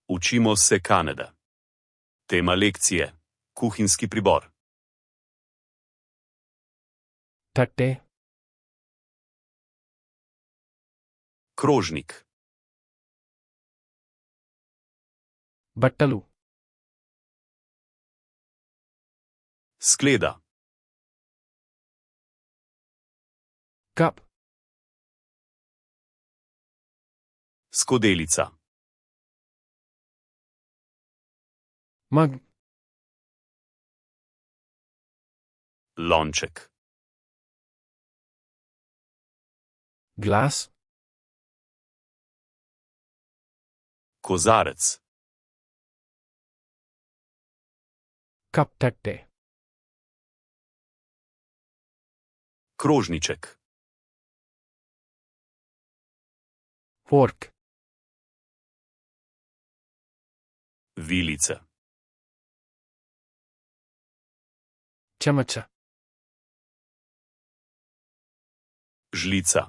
Učimo se Kanada. Tema lekcije: kuhinjski pribor. ತಟ್ಟೆ, Krožnik, ಬಟ್ಟಲು, skleda, cup, skodelica, ಮಗ್, lonček, glass, kozarec, cup ತಟ್ಟೆ, krožniček, fork, vilica, ಚಮಚ, žlica,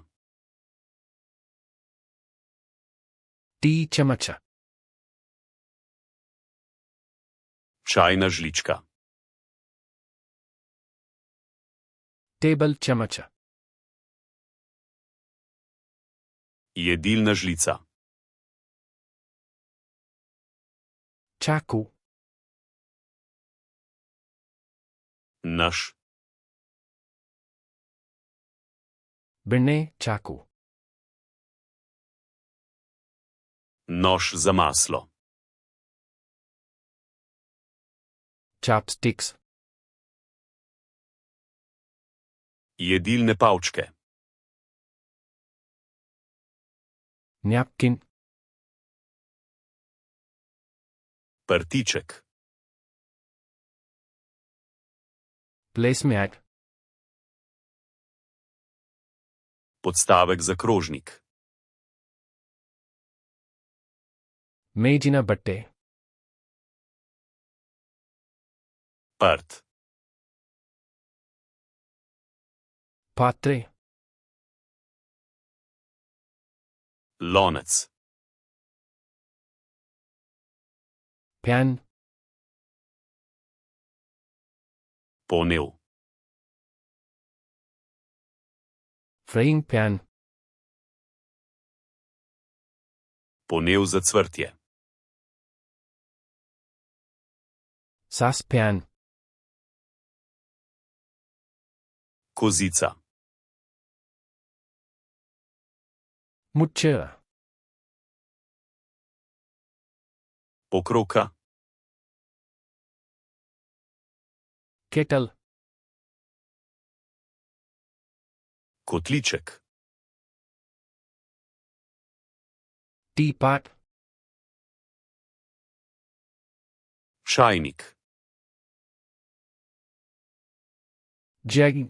tea ಚಮಚ, čajna žlička, table ಚಮಚ, jedilna žlica, ಚಾಕು, nož, ಬೆಣ್ಣೆ ಚಾಕು, nož za maslo, ಚಾಪ್ಸ್ಟಿಕ್ಸ್, jedilne palčke, ನ್ಯಾಪ್ಕಿನ್, prtiček, ಪ್ಲೇಸ್ಮ್ಯಾಟ್, podstavek za krožnik, ಮೇಜಿನ ಬಟ್ಟೆ, prt, ಪಾತ್ರೆ, lonec, PAN, ponev, frying PAN, ponev za cvrtje, sauce PAN, kozica, ಮುಚ್ಚಳ, pokroka, kettle, kotliček, tea pot, čajnik, ಜಗ್,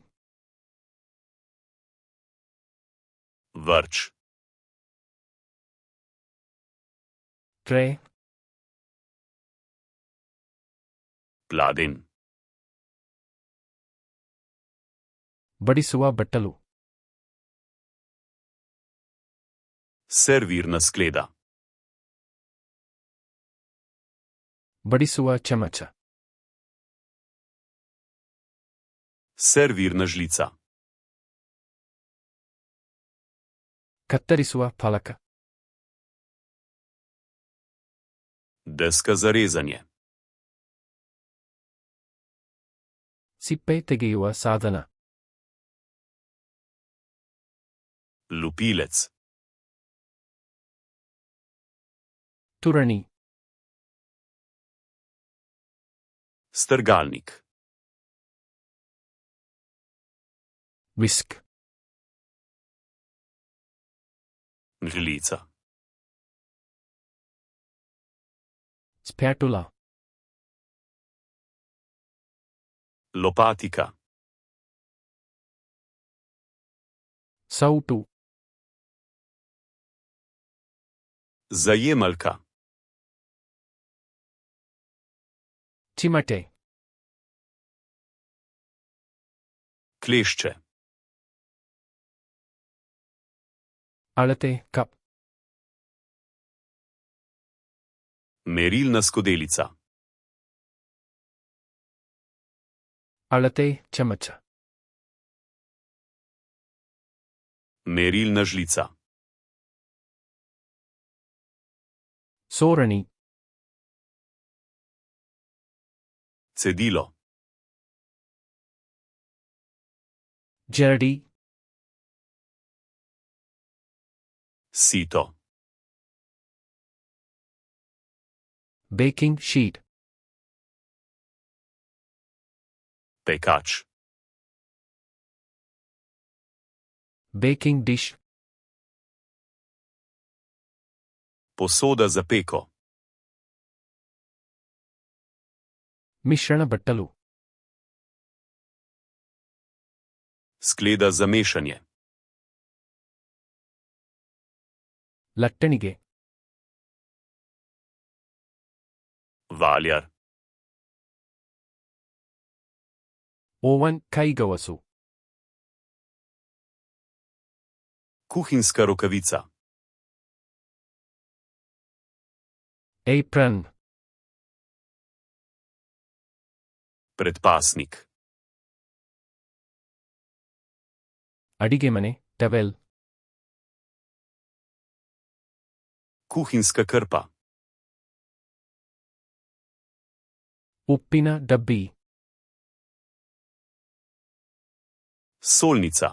vrč, ಟ್ರೇ, pladenj, ಬಡಿಸುವ ಬಟ್ಟಲು, servirna skleda, ಬಡಿಸುವ ಚಮಚ, servirna žlica, ಕತ್ತರಿಸುವ ಫಲಕ, deska za rezanje, ಸಿಪ್ಪೆ ತೆಗೆಯುವ ಸಾಧನ, lupilec, ತುರಣಿ, strgalnik, ವಿಸ್ಕ್, žlica, ಸ್ಪ್ಯಾಟುಲಾ, lopatika, ಸೌಟು, zajemalka, ಚಿಮಟೆ, klešče, ಅಳತೆ ಕಪ್, Merilna skodelica. ಅಳತೆ ಚಮಚ. Merilna žlica. ಸೋರಣಿ. Cedilo. ಜರಡಿ. Sito. Baking sheet. Pekač. Baking dish. Posoda za peko. ಮಿಶ್ರಣ ಬಟ್ಟಲು. Skleda za mešanje. ಲಟ್ಟಣಿಗೆ. Valjar. ಓವನ್ ಕೈಗವಸು. Kuhinjska rokavica. ಏಪ್ರನ್. Predpasnik. ಅಡಿಗೆ ಮನೆ ಟವೆಲ್. Kuhinjska krpa. ಉಪ್ಪಿನ ಡಬ್ಬಿ. Solnica.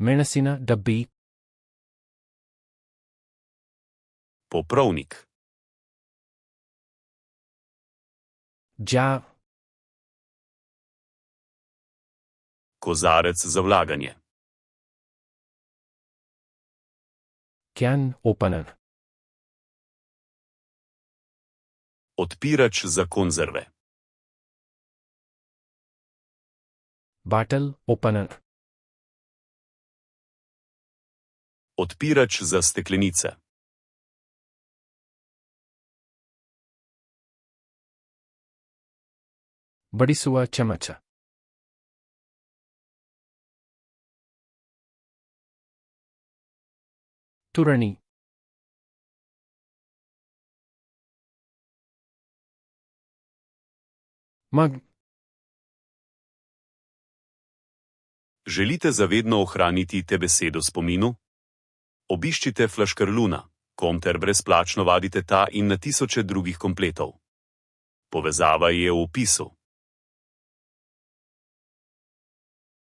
ಮೆಣಸಿನ ಡಬ್ಬಿ. Poprovnik. Jar. Kozarec za vlaganje. Can opener. Odpirač za konzerve. Bottle opener. Odpirač za steklenice. ಬಡಿಸುವ ಚಮಚ. ತುರಣಿ. ಮಗ್. Želite zavedno ohraniti te besede v spominu? Obiščite Flaškarluna, kom ter brezplačno vadite ta in na tisoče drugih kompletov. Povezava je v opisu.